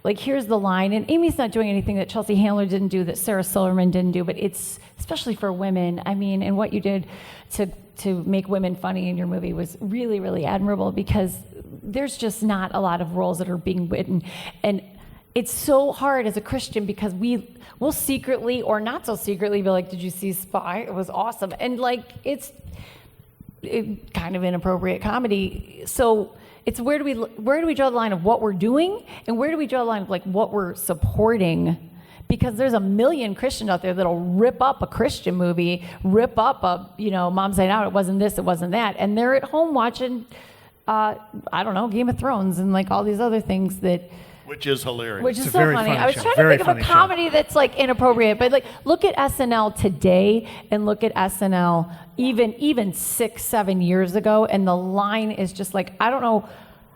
like, here's the line, and Amy's not doing anything that Chelsea Handler didn't do, that Sarah Silverman didn't do, but it's, especially for women, I mean, and what you did to make women funny in your movie was really, really admirable, because there's just not a lot of roles that are being written. And it's so hard as a Christian, because we'll secretly or not so secretly be like, did you see Spy? It was awesome. And like, it's kind of inappropriate comedy. So it's where do we draw the line of what we're doing, and where do we draw the line of like what we're supporting? Because there's a million Christians out there that'll rip up a Christian movie, rip up a, Mom's Night Out, it wasn't this, it wasn't that, and they're at home watching, I don't know, Game of Thrones and like all these other things that. Which is hilarious. Which is so funny. I was trying to think of a comedy that's like inappropriate, but like look at SNL today and look at SNL even 6-7 years ago, and the line is just like, I don't know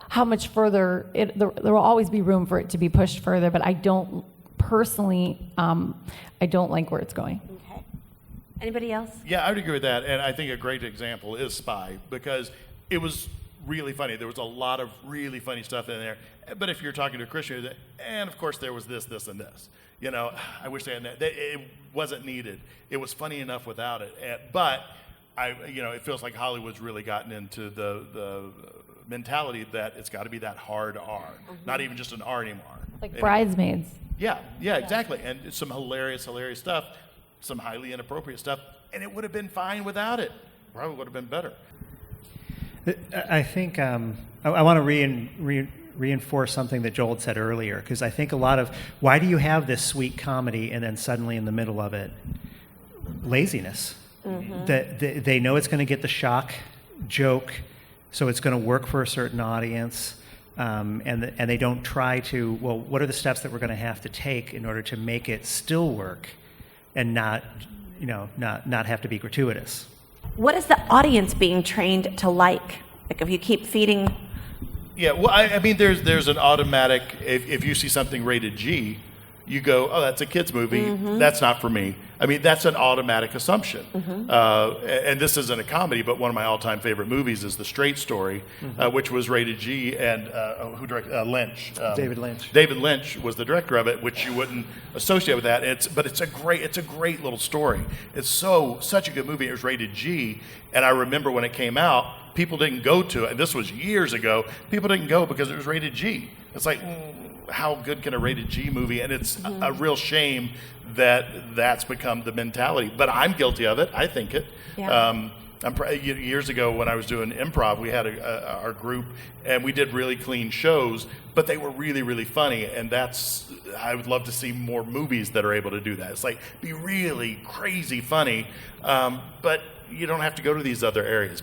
how much further there will always be room for it to be pushed further, but I don't personally, I don't like where it's going. Okay. Anybody else? Yeah, I would agree with that, and I think a great example is Spy, because it was really funny. There was a lot of really funny stuff in there. But if you're talking to a Christian, and of course there was this, and this. I wish they had that. It wasn't needed. It was funny enough without it. But it feels like Hollywood's really gotten into the mentality that it's got to be that hard R, not even just an R anymore. Like Bridesmaids. Yeah, exactly. And some hilarious stuff, some highly inappropriate stuff, and it would have been fine without it. Probably would have been better. I think I want to reinforce something that Joel had said earlier, because I think a lot of, why do you have this sweet comedy and then suddenly in the middle of it, laziness? That they know it's going to get the shock joke, so it's going to work for a certain audience, and they don't try to, well, what are the steps that we're going to have to take in order to make it still work and not have to be gratuitous? What is the audience being trained to like? Like if you keep feeding. Yeah, well, I mean, there's an automatic, if you see something rated G, you go, oh, that's a kid's movie. That's not for me. I mean, that's an automatic assumption. And this isn't a comedy, but one of my all-time favorite movies is The Straight Story, which was rated G, and who directed Lynch? David Lynch. David Lynch was the director of it, which you wouldn't associate with that. But it's a great little story. It's such a good movie. It was rated G, and I remember when it came out, people didn't go to it. And this was years ago. People didn't go because it was rated G. It's like, how good can a rated G movie? And it's a real shame that that's become the mentality. But I'm guilty of it. I think it. Yeah. Years ago when I was doing improv, we had our group, and we did really clean shows, but they were really, really funny. And I would love to see more movies that are able to do that. It's like, be really crazy funny, but you don't have to go to these other areas.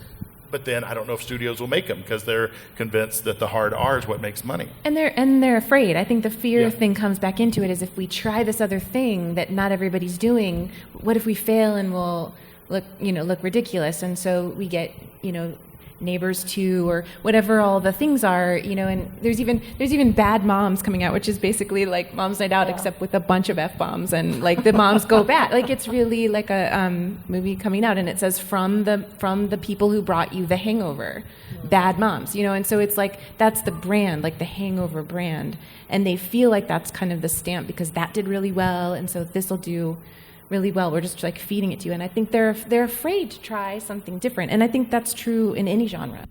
But then I don't know if studios will make them because they're convinced that the hard R is what makes money. And they're afraid. I think the fear thing comes back into it, is if we try this other thing that not everybody's doing, what if we fail and we'll look ridiculous? And so we get, Neighbors 2 or whatever all the things are, and there's even Bad Moms coming out, which is basically like Mom's Night Out except with a bunch of F-bombs, and like the moms go bad. Like it's really like a movie coming out, and it says from the people who brought you The Hangover, Bad Moms, and so it's like that's the brand, like the Hangover brand, and they feel like that's kind of the stamp because that did really well, and so this will do really well. We're just like feeding it to you, and I think they're afraid to try something different, and I think that's true in any genre.